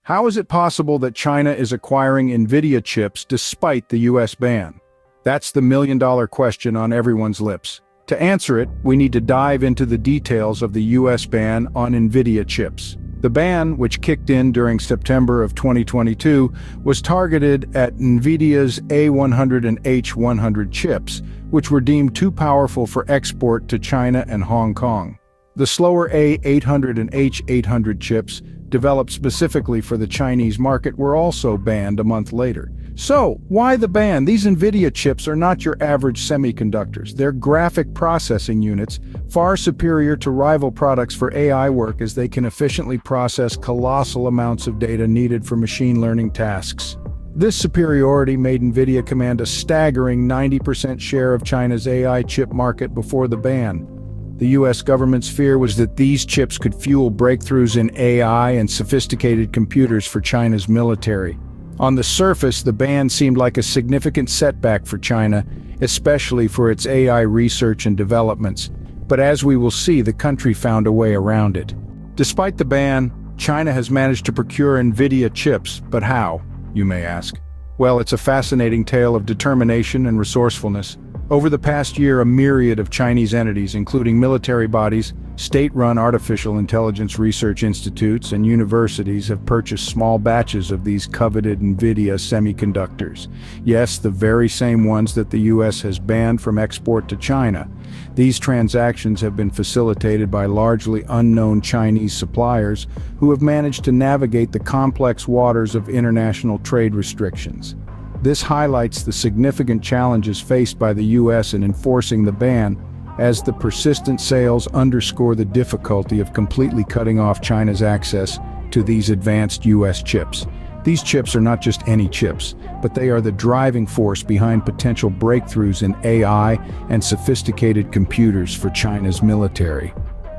How is it possible that China is acquiring Nvidia chips despite the US ban? That's the million-dollar question on everyone's lips. To answer it, we need to dive into the details of the US ban on Nvidia chips. The ban, which kicked in during September of 2022, was targeted at Nvidia's A100 and H100 chips, which were deemed too powerful for export to China and Hong Kong. The slower A800 and H800 chips, developed specifically for the Chinese market, were also banned a month later. So, why the ban? These Nvidia chips are not your average semiconductors. They're graphic processing units, far superior to rival products for AI work, as they can efficiently process colossal amounts of data needed for machine learning tasks. This superiority made Nvidia command a staggering 90% share of China's AI chip market before the ban. The US government's fear was that these chips could fuel breakthroughs in AI and sophisticated computers for China's military. On the surface, the ban seemed like a significant setback for China, especially for its AI research and developments. But as we will see, the country found a way around it. Despite the ban, China has managed to procure Nvidia chips, but how, you may ask? Well, it's a fascinating tale of determination and resourcefulness. Over the past year, a myriad of Chinese entities, including military bodies, state-run artificial intelligence research institutes, and universities, have purchased small batches of these coveted Nvidia semiconductors. Yes, the very same ones that the US has banned from export to China. These transactions have been facilitated by largely unknown Chinese suppliers who have managed to navigate the complex waters of international trade restrictions. This highlights the significant challenges faced by the US in enforcing the ban, as the persistent sales underscore the difficulty of completely cutting off China's access to these advanced US chips. These chips are not just any chips, but they are the driving force behind potential breakthroughs in AI and sophisticated computers for China's military.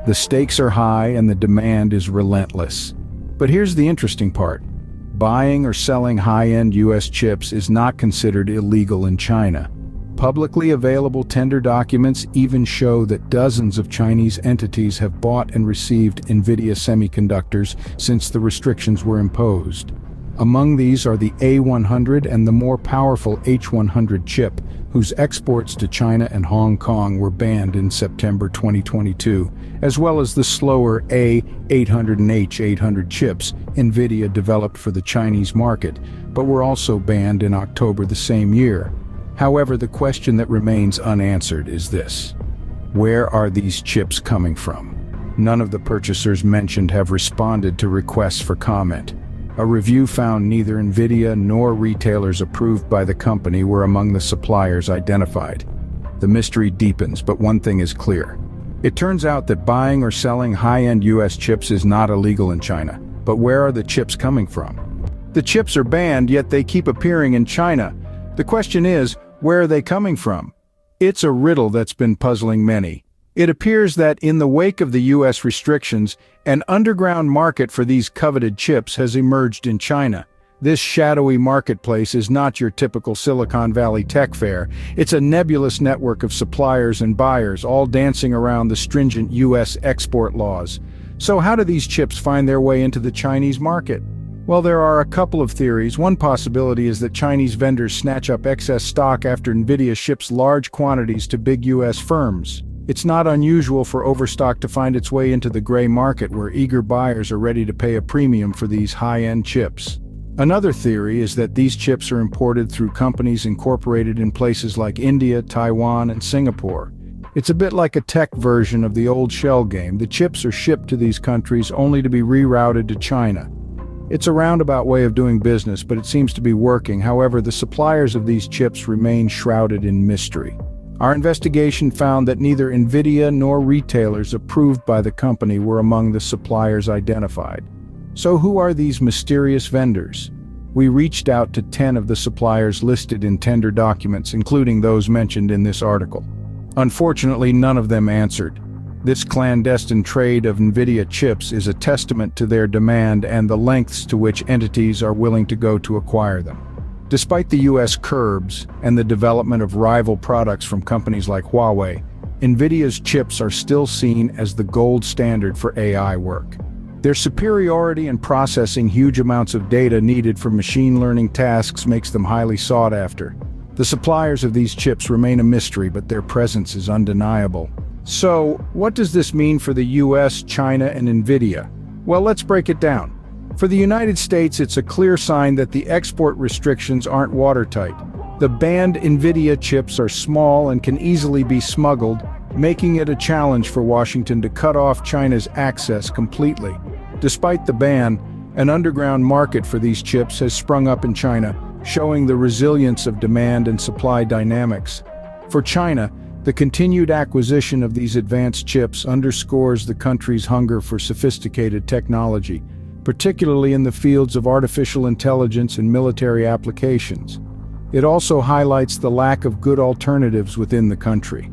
The stakes are high and the demand is relentless. But here's the interesting part. Buying or selling high-end US chips is not considered illegal in China. Publicly available tender documents even show that dozens of Chinese entities have bought and received Nvidia semiconductors since the restrictions were imposed. Among these are the A100 and the more powerful H100 chip, whose exports to China and Hong Kong were banned in September 2022, as well as the slower A800 and H800 chips Nvidia developed for the Chinese market, but were also banned in October the same year. However, the question that remains unanswered is this: where are these chips coming from? None of the purchasers mentioned have responded to requests for comment. A review found neither Nvidia nor retailers approved by the company were among the suppliers identified. The mystery deepens, but one thing is clear. It turns out that buying or selling high-end US chips is not illegal in China. But where are the chips coming from? The chips are banned, yet they keep appearing in China. The question is, where are they coming from? It's a riddle that's been puzzling many. It appears that in the wake of the US restrictions, an underground market for these coveted chips has emerged in China. This shadowy marketplace is not your typical Silicon Valley tech fair. It's a nebulous network of suppliers and buyers, all dancing around the stringent US export laws. So how do these chips find their way into the Chinese market? Well, there are a couple of theories. One possibility is that Chinese vendors snatch up excess stock after Nvidia ships large quantities to big US firms. It's not unusual for overstock to find its way into the gray market, where eager buyers are ready to pay a premium for these high-end chips. Another theory is that these chips are imported through companies incorporated in places like India, Taiwan, and Singapore. It's a bit like a tech version of the old shell game. The chips are shipped to these countries only to be rerouted to China. It's a roundabout way of doing business, but it seems to be working. However, the suppliers of these chips remain shrouded in mystery. Our investigation found that neither Nvidia nor retailers approved by the company were among the suppliers identified. So who are these mysterious vendors? We reached out to 10 of the suppliers listed in tender documents, including those mentioned in this article. Unfortunately, none of them answered. This clandestine trade of Nvidia chips is a testament to their demand and the lengths to which entities are willing to go to acquire them. Despite the US curbs and the development of rival products from companies like Huawei, Nvidia's chips are still seen as the gold standard for AI work. Their superiority in processing huge amounts of data needed for machine learning tasks makes them highly sought after. The suppliers of these chips remain a mystery, but their presence is undeniable. So, what does this mean for the US, China, and Nvidia? Well, let's break it down. For the United States, it's a clear sign that the export restrictions aren't watertight. The banned Nvidia chips are small and can easily be smuggled, making it a challenge for Washington to cut off China's access completely. Despite the ban, an underground market for these chips has sprung up in China, showing the resilience of demand and supply dynamics. For China, the continued acquisition of these advanced chips underscores the country's hunger for sophisticated technology, particularly in the fields of artificial intelligence and military applications. It also highlights the lack of good alternatives within the country.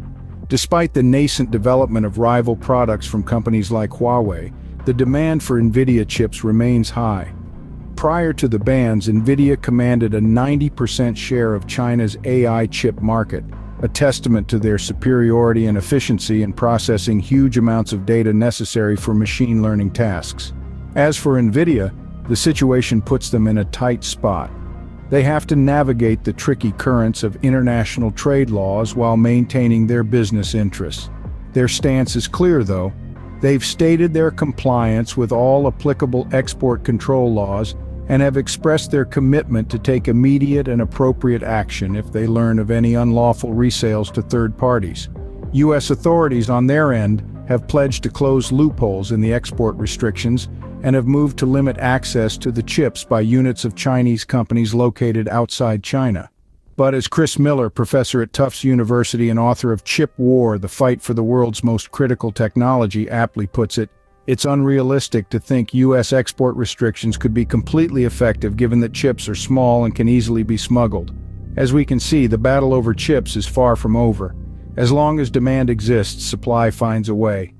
Despite the nascent development of rival products from companies like Huawei, the demand for Nvidia chips remains high. Prior to the bans, Nvidia commanded a 90% share of China's AI chip market, a testament to their superiority and efficiency in processing huge amounts of data necessary for machine learning tasks. As for Nvidia, the situation puts them in a tight spot. They have to navigate the tricky currents of international trade laws while maintaining their business interests. Their stance is clear, though. They've stated their compliance with all applicable export control laws and have expressed their commitment to take immediate and appropriate action if they learn of any unlawful resales to third parties. U.S. authorities, on their end, have pledged to close loopholes in the export restrictions and have moved to limit access to the chips by units of Chinese companies located outside China. But as Chris Miller, professor at Tufts University and author of Chip War: The Fight for the World's Most Critical Technology, aptly puts it, it's unrealistic to think U.S. export restrictions could be completely effective given that chips are small and can easily be smuggled. As we can see, the battle over chips is far from over. As long as demand exists, supply finds a way.